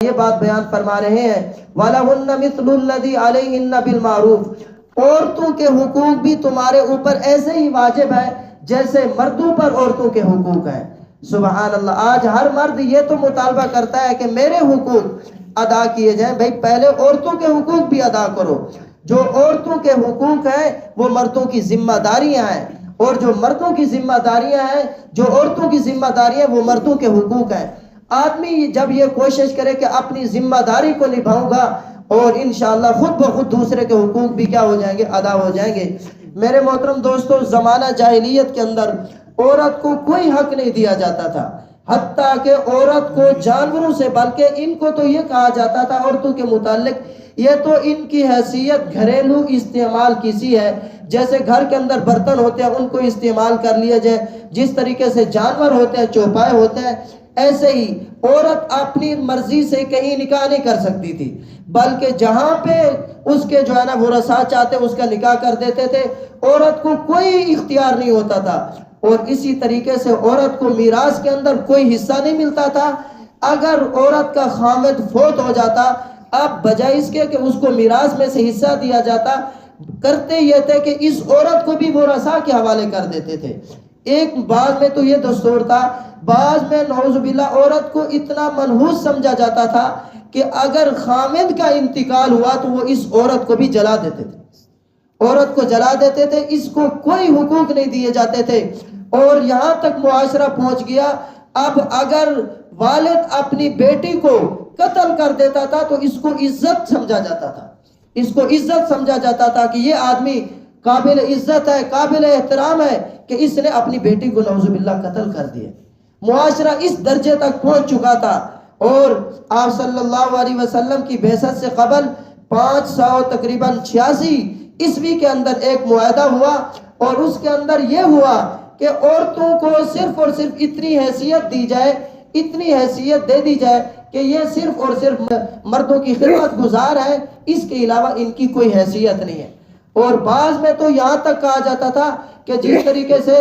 یہ بات بیان فرما رہے ہیں وَلَهُنَّ مِثْلُ الَّذِي عَلَيْهِنَّ بِالْمَعْرُوفِ، عورتوں کے حقوق بھی تمہارے اوپر ایسے ہی واجب ہے جیسے مردوں پر عورتوں کے حقوق ہیں۔ سبحان اللہ، آج ہر مرد یہ تو مطالبہ کرتا ہے کہ میرے حقوق ادا کیے جائیں۔ بھائی پہلے عورتوں کے حقوق بھی ادا کرو۔ جو عورتوں کے حقوق ہیں وہ مردوں کی ذمہ داریاں ہیں، اور جو مردوں کی ذمہ داریاں ہیں، جو عورتوں کی ذمہ داریاں وہ مردوں کے حقوق ہیں۔ آدمی جب یہ کوشش کرے کہ اپنی ذمہ داری کو نبھاؤں گا، اور انشاءاللہ خود بخود دوسرے کے حقوق بھی کیا ہو جائیں گے، ادا ہو جائیں گے۔ میرے محترم دوستو، زمانہ جاہلیت کے اندر عورت کو کوئی حق نہیں دیا جاتا تھا، حتیٰ کہ عورت کو جانوروں سے، بلکہ ان کو تو یہ کہا جاتا تھا عورتوں کے متعلق، یہ تو ان کی حیثیت گھریلو استعمال کی سی ہے، جیسے گھر کے اندر برتن ہوتے ہیں ان کو استعمال کر لیا جائے، جس طریقے سے جانور ہوتے ہیں، چوپائے ہوتے ہیں، ایسے ہی عورت اپنی مرضی سے کہیں نکاح نہیں کر سکتی تھی، بلکہ جہاں پہ اس کے جو ہے نا ورثاء چاہتے اس کا نکاح کر دیتے تھے، عورت کو کوئی اختیار نہیں ہوتا تھا۔ اور اسی طریقے سے عورت کو میراث کے اندر کوئی حصہ نہیں ملتا تھا۔ اگر عورت کا خامد فوت ہو جاتا، اب بجائے اس کے کہ اس کو میراث میں سے حصہ دیا جاتا، کرتے یہ تھے کہ اس عورت کو بھی ورثاء کے حوالے کر دیتے تھے۔ ایک بعض میں تو یہ دستور تھا، بعض میں نعوذ باللہ عورت کو اتنا منحوس سمجھا جاتا تھا کہ اگر خامد کا انتقال ہوا تو وہ اس عورت کو بھی جلا دیتے تھے، عورت کو جلا دیتے تھے، اس کو کوئی حقوق نہیں دیے جاتے تھے۔ اور یہاں تک معاشرہ پہنچ گیا، اب اگر والد اپنی بیٹی کو قتل کر دیتا تھا تو اس کو عزت سمجھا جاتا تھا، اس کو عزت سمجھا جاتا تھا کہ یہ آدمی قابل عزت ہے، قابل احترام ہے کہ اس نے اپنی بیٹی کو نعوذ باللہ قتل کر دیا۔ معاشرہ اس درجے تک پہنچ چکا تھا۔ اور آپ صلی اللہ علیہ وسلم کی بعثت سے قبل 500 تقریباً 86 عیسوی کے اندر ایک معاہدہ ہوا، اور اس کے اندر یہ ہوا کہ عورتوں کو صرف اور صرف اتنی حیثیت دی جائے، اتنی حیثیت دے دی جائے کہ یہ صرف اور صرف مردوں کی خدمت گزار ہے، اس کے علاوہ ان کی کوئی حیثیت نہیں ہے۔ اور بعض میں تو یہاں تک کہا جاتا تھا کہ جس طریقے سے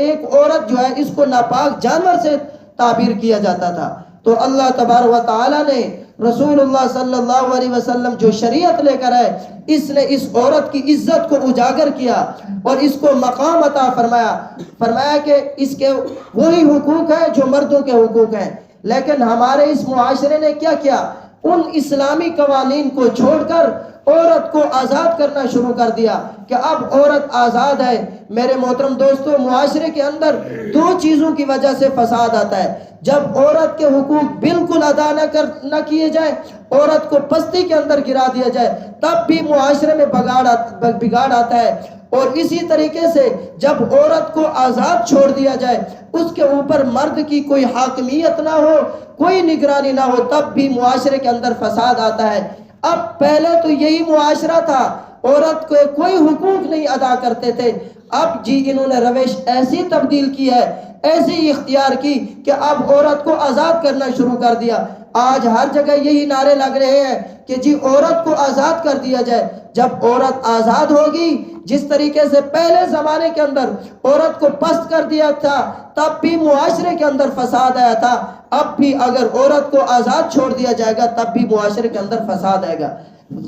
ایک عورت جو ہے اس کو ناپاک جانور سے تعبیر کیا جاتا تھا۔ تو اللہ تبارک و تعالی نے رسول اللہ صلی اللہ علیہ وسلم جو شریعت لے کر آئے، اس نے اس عورت کی عزت کو اجاگر کیا اور اس کو مقام عطا فرمایا کہ اس کے وہی حقوق ہیں جو مردوں کے حقوق ہیں۔ لیکن ہمارے اس معاشرے نے کیا کیا، ان اسلامی قوانین کو چھوڑ کر عورت کو آزاد کرنا شروع کر دیا کہ اب عورت آزاد ہے۔ میرے محترم دوستو، معاشرے کے اندر دو چیزوں کی وجہ سے فساد آتا ہے۔ جب عورت کے حقوق بالکل ادا نہ کیے جائیں، عورت کو پستی کے اندر گرا دیا جائے، تب بھی معاشرے میں بگاڑ آتا ہے۔ اور اسی طریقے سے جب عورت کو آزاد چھوڑ دیا جائے، اس کے اوپر مرد کی کوئی حاکمیت نہ ہو، کوئی نگرانی نہ ہو، تب بھی معاشرے کے اندر فساد آتا ہے۔ اب پہلے تو یہی معاشرہ تھا، عورت کو کوئی حقوق نہیں ادا کرتے تھے، اب جی انہوں نے روش ایسی تبدیل کی ہے، ایسی اختیار کی کہ اب عورت کو آزاد کرنا شروع کر دیا۔ آج ہر جگہ یہی نعرے لگ رہے ہیں کہ جی عورت کو آزاد کر دیا جائے۔ جب عورت آزاد ہوگی، جس طریقے سے پہلے زمانے کے اندر عورت کو پست کر دیا تھا، تب بھی معاشرے کے اندر فساد آیا تھا، اب بھی اگر عورت کو آزاد چھوڑ دیا جائے گا تب بھی معاشرے کے اندر فساد آئے گا،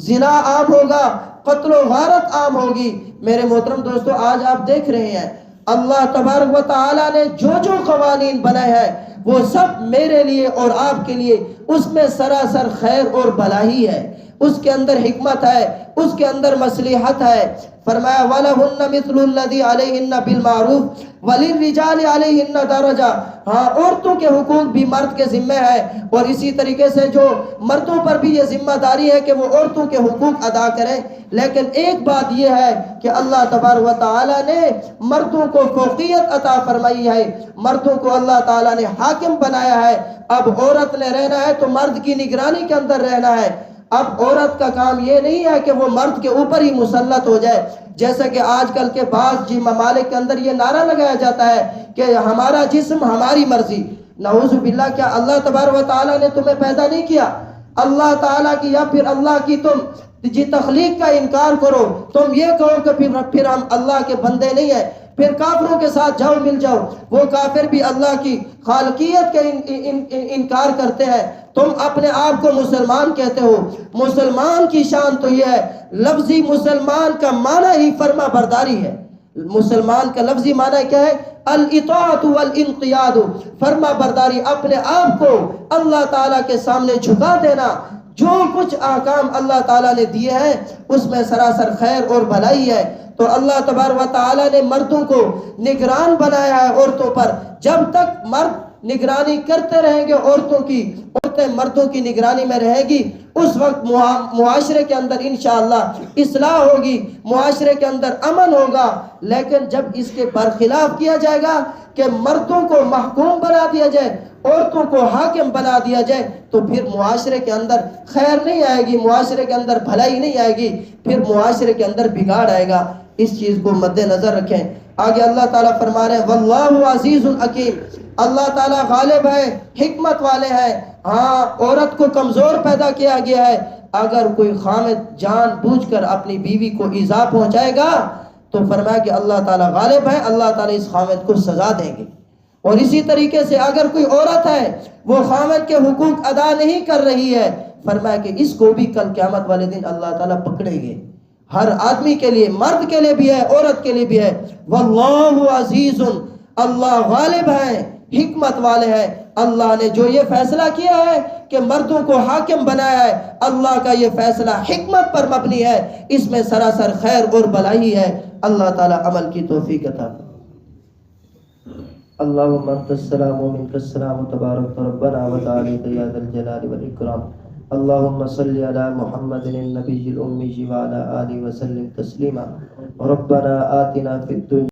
زنا عام ہوگا، قتل و غارت عام ہوگی۔ میرے محترم دوستو، آج آپ دیکھ رہے ہیں اللہ تبارک و تعالی نے جو قوانین بنائے ہیں وہ سب میرے لیے اور آپ کے لیے، اس میں سراسر خیر اور بھلائی ہے، اس کے اندر حکمت ہے، اس کے اندر مصلحت ہے۔ فرمایا وَلَهُنَّ مِثْلُ الَّذِي عَلَيْهِنَّ بِالْمَعْرُوفِ وَلِلرِّجَالِ عَلَيْهِنَّ دَرَجَةٌ۔ ہاں، عورتوں کے حقوق بھی مرد کے ذمہ ہے، اور اسی طریقے سے جو مردوں پر بھی یہ ذمہ داری ہے کہ وہ عورتوں کے حقوق ادا کریں۔ لیکن ایک بات یہ ہے کہ اللہ تبارک و تعالی نے مردوں کو فوقیت عطا فرمائی ہے، مردوں کو اللہ تعالی نے حاکم بنایا ہے۔ اب عورت نے رہنا ہے تو مرد کی نگرانی کے اندر رہنا ہے۔ اب عورت کا کام یہ نہیں ہے کہ وہ مرد کے اوپر ہی مسلط ہو جائے، جیسا کہ آج کل کے بعض ممالک کے اندر یہ نعرہ لگایا جاتا ہے کہ ہمارا جسم ہماری مرضی۔ نعوذ باللہ، کیا اللہ تبارک و تعالیٰ نے تمہیں پیدا نہیں کیا؟ اللہ تعالیٰ کی یا پھر اللہ کی تم تخلیق کا انکار کرو، تم یہ کہو کہ پھر ہم اللہ کے بندے نہیں ہیں۔ پھر کافروں کے ساتھ جاؤ مل جاؤ، وہ کافر بھی اللہ کی خالقیت کے انکار کرتے ہیں، تم اپنے آپ کو مسلمان کہتے ہو۔ مسلمان کی شان تو یہ ہے، لفظی مسلمان کا معنی ہی فرما برداری ہے۔ مسلمان کا لفظی معنی کیا ہے؟ الاطاعت والانقیاد، فرما برداری، اپنے آپ کو اللہ تعالیٰ کے سامنے جھکا دینا۔ جو کچھ احکام اللہ تعالیٰ نے دیے ہیں اس میں سراسر خیر اور بھلائی ہے۔ تو اللہ تبارک و تعالیٰ نے مردوں کو نگران بنایا ہے عورتوں پر۔ جب تک مرد نگرانی کرتے رہیں گے عورتوں کی، عورتیں مردوں کی نگرانی میں رہے گی، اس وقت معاشرے کے اندر انشاءاللہ اصلاح ہوگی، معاشرے کے اندر امن ہوگا۔ لیکن جب اس کے برخلاف کیا جائے گا کہ مردوں کو محکوم بنا دیا جائے، عورتوں کو حاکم بنا دیا جائے، تو پھر معاشرے کے اندر خیر نہیں آئے گی، معاشرے کے اندر بھلائی نہیں آئے گی، پھر معاشرے کے اندر بگاڑ آئے گا۔ اس چیز کو مد نظر رکھیں۔ آگے اللہ تعالیٰ فرما رہے ہیں واللہ عزیز حکیم، اللہ تعالیٰ غالب ہے، حکمت والے ہیں۔ ہاں، عورت کو کمزور پیدا کیا گیا ہے، اگر کوئی خامد جان بوجھ کر اپنی بیوی کو ایذا پہنچائے گا تو فرمایا کہ اللہ تعالیٰ غالب ہے، اللہ تعالیٰ اس خامد کو سزا دیں گے۔ اور اسی طریقے سے اگر کوئی عورت ہے وہ خامد کے حقوق ادا نہیں کر رہی ہے، فرمایا کہ اس کو بھی کل قیامت والے دن اللہ تعالیٰ پکڑیں گے۔ ہر آدمی کے لیے، مرد کے لیے بھی ہے، عورت کے لیے بھی ہے۔ واللہ عزیز، اللہ غالب ہے، حکمت والے ہیں۔ اللہ نے جو یہ فیصلہ کیا ہے کہ مردوں کو حاکم بنایا ہے، اللہ کا یہ فیصلہ حکمت پر مبنی ہے، اس میں سراسر خیر اور بھلائی ہے۔ اللہ تعالیٰ عمل کی توفیق عطا فرمائے۔ اللہم انت السلام و منک السلام تبارک ربنا و تعالی یا ذا الجلال والاکرام۔ اللہم صلی علی محمد النبی الأمی وعلی آلہ وسلم تسلیما۔ ربنا آتنا فی الدنیا